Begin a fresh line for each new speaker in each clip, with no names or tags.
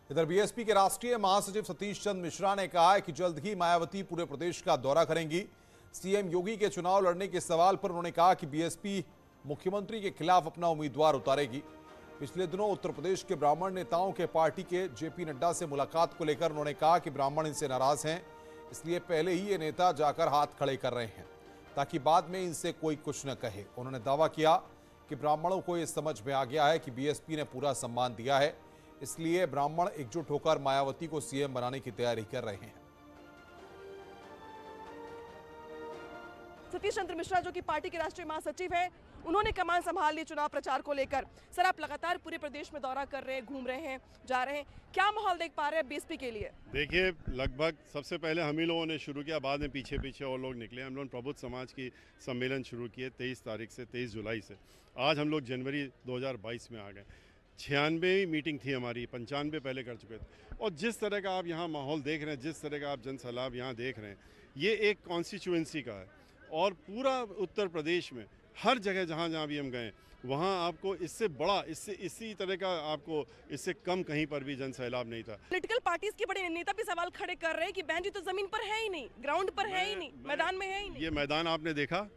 इधर बीएसपी के राष्ट्रीय महासचिव सतीश चंद्र मिश्रा ने कहा है कि जल्द ही मायावती पूरे प्रदेश का दौरा करेंगी। सीएम योगी के चुनाव लड़ने के सवाल पर उन्होंने कहा कि बीएसपी मुख्यमंत्री के खिलाफ अपना उम्मीदवार उतारेगी। पिछले दिनों उत्तर प्रदेश के ब्राह्मण नेताओं के पार्टी के जेपी नड्डा से मुलाकात को लेकर उन्होंने कहा कि ब्राह्मण इनसे नाराज हैं, इसलिए पहले ही ये नेता जाकर हाथ खड़े कर रहे हैं ताकि बाद में इनसे कोई कुछ न कहे। उन्होंने दावा किया कि ब्राह्मणों को यह समझ में आ गया है कि बीएसपी ने पूरा सम्मान दिया है, इसलिए ब्राह्मण एकजुट होकर मायावती को सीएम बनाने की तैयारी कर रहे हैं।
सतीश चंद्र मिश्रा जो कि पार्टी के राष्ट्रीय महासचिव हैं, उन्होंने कमान संभाल ली चुनाव प्रचार को लेकर। सर, आप लगातार पूरे प्रदेश में दौरा कर रहे हैं, घूम रहे हैं, जा रहे हैं, क्या माहौल देख पा रहे हैं बीएसपी के लिए?
देखिए, लगभग सबसे पहले हम ही लोगों ने शुरू किया, बाद में पीछे पीछे और लोग निकले। हम लोग प्रबुद्ध समाज की सम्मेलन शुरू किए 23 तारीख से, 23 जुलाई से। आज हम लोग जनवरी 2022 में आ गए। 96 मीटिंग थी हमारी, 95 पहले कर चुके थे। और जिस तरह का आप यहाँ माहौल देख रहे हैं, जिस तरह का आप जनसैलाब यहाँ देख रहे हैं, ये एक कॉन्स्टिट्यूएंसी का है। और पूरा उत्तर प्रदेश में हर जगह जहाँ जहाँ भी हम गए, वहाँ आपको इससे बड़ा, इसी तरह का आपको इससे कम कहीं पर भी जनसैलाब नहीं था।
पॉलिटिकल पार्टीज के बड़े नेता भी सवाल खड़े कर रहे हैं कि बहन जी तो जमीन पर है ही नहीं, ग्राउंड पर है ही नहीं, मैदान में है ही नहीं।
ये मैदान आपने देखा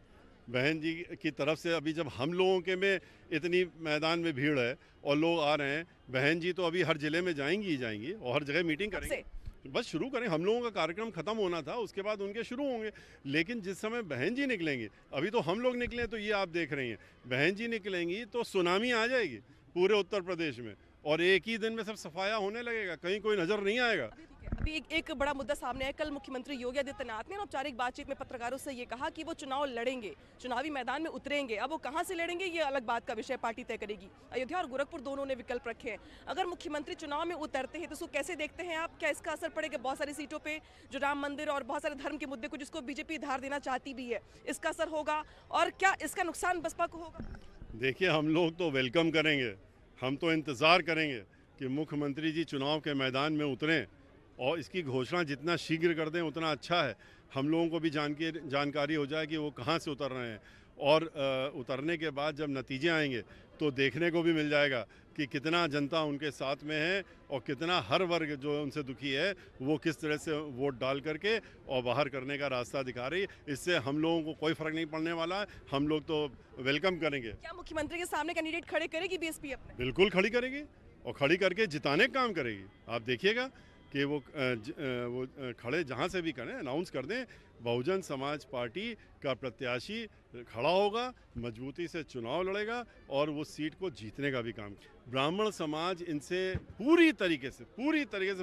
बहन जी की तरफ से? अभी जब हम लोगों के में इतनी मैदान में भीड़ है और लोग आ रहे हैं, बहन जी तो अभी हर जिले में जाएंगी ही जाएंगी और हर जगह मीटिंग करेंगे। बस शुरू करें, हम लोगों का कार्यक्रम खत्म होना था, उसके बाद उनके शुरू होंगे। लेकिन जिस समय बहन जी निकलेंगे, अभी तो हम लोग निकले, तो ये आप देख रही हैं, बहन जी निकलेंगी तो सुनामी आ जाएगी पूरे उत्तर प्रदेश में और एक ही दिन में सब सफाया होने लगेगा, कहीं कोई नजर नहीं आएगा।
अभी एक बड़ा मुद्दा सामने है। कल मुख्यमंत्री योगी आदित्यनाथ ने औपचारिक बातचीत में पत्रकारों से ये कहा कि वो चुनाव लड़ेंगे, चुनावी मैदान में उतरेंगे। अब वो कहां से लड़ेंगे, ये अलग बात का विषय पार्टी तय करेगी। अयोध्या और गोरखपुर दोनों ने विकल्प रखे हैं। अगर मुख्यमंत्री चुनाव में उतरते हैं तो उसको कैसे देखते हैं आप? क्या इसका असर पड़ेगा बहुत सारी सीटों पे, जो राम मंदिर और बहुत सारे धर्म के मुद्दे को जिसको बीजेपी धार देना चाहती भी है, इसका असर होगा? और क्या इसका नुकसान बसपा को होगा?
देखिए, हम लोग तो वेलकम करेंगे, हम तो इंतज़ार करेंगे कि मुख्यमंत्री जी चुनाव के मैदान में उतरें और इसकी घोषणा जितना शीघ्र कर दें उतना अच्छा है। हम लोगों को भी जानकारी हो जाए कि वो कहाँ से उतर रहे हैं और उतरने के बाद जब नतीजे आएंगे तो देखने को भी मिल जाएगा कि कितना जनता उनके साथ में है और कितना हर वर्ग जो उनसे दुखी है वो किस तरह से वोट डाल करके और बाहर करने का रास्ता दिखा रही है। इससे हम लोगों को कोई फ़र्क नहीं पड़ने वाला है, हम लोग तो वेलकम करेंगे।
क्या मुख्यमंत्री के सामने कैंडिडेट खड़े करेगी बीएसपी अपने?
बिल्कुल खड़ी करेगी और खड़ी करके जिताने का काम करेगी। आप देखिएगा कि वो खड़े जहाँ से भी करें, अनाउंस कर दें, बहुजन समाज पार्टी का प्रत्याशी खड़ा होगा, मजबूती से चुनाव लड़ेगा और वो सीट को जीतने का भी काम। ब्राह्मण समाज इनसे पूरी तरीके से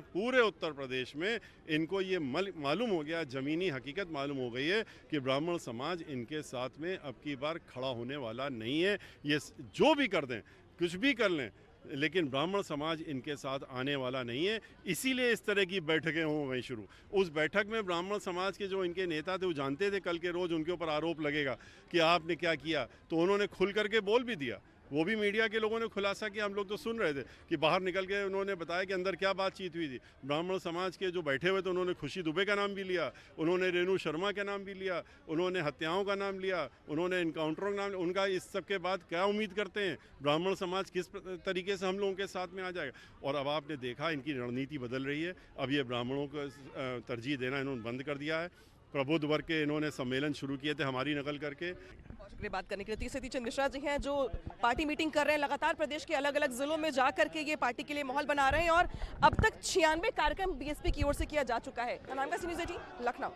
पूरे उत्तर प्रदेश में इनको ये मालूम हो गया, ज़मीनी हकीकत मालूम हो गई है कि ब्राह्मण समाज इनके साथ में अब की बार खड़ा होने वाला नहीं है। ये जो भी कर दें, कुछ भी कर लें, लेकिन ब्राह्मण समाज इनके साथ आने वाला नहीं है। इसीलिए इस तरह की बैठकें हो गई शुरू। उस बैठक में ब्राह्मण समाज के जो इनके नेता थे वो जानते थे कल के रोज़ उनके ऊपर आरोप लगेगा कि आपने क्या किया, तो उन्होंने खुल करके बोल भी दिया। वो भी मीडिया के लोगों ने खुलासा किया, हम लोग तो सुन रहे थे कि बाहर निकल के उन्होंने बताया कि अंदर क्या बातचीत हुई थी। ब्राह्मण समाज के जो बैठे हुए थे उन्होंने खुशी दुबे का नाम भी लिया, उन्होंने रेणु शर्मा का नाम भी लिया, उन्होंने हत्याओं का नाम लिया, उन्होंने इनकाउंटरों का नाम लिया। उनका इस सब के बाद क्या उम्मीद करते हैं? ब्राह्मण समाज किस तरीके से हम लोगों के साथ में आ जाएगा? और अब आपने देखा इनकी रणनीति बदल रही है। अब ये ब्राह्मणों को तरजीह देना इन्होंने बंद कर दिया है। प्रबुद्ध वर्ग के इन्होंने सम्मेलन शुरू किए थे हमारी नकल करके।
बात करने के लिए सतीश चंद्र मिश्रा जी हैं जो पार्टी मीटिंग कर रहे हैं, लगातार प्रदेश के अलग अलग जिलों में जा करके ये पार्टी के लिए माहौल बना रहे हैं और अब तक 96 कार्यक्रम बीएसपी की ओर से किया जा चुका है। नाम का न्यूज़ 18 लखनऊ।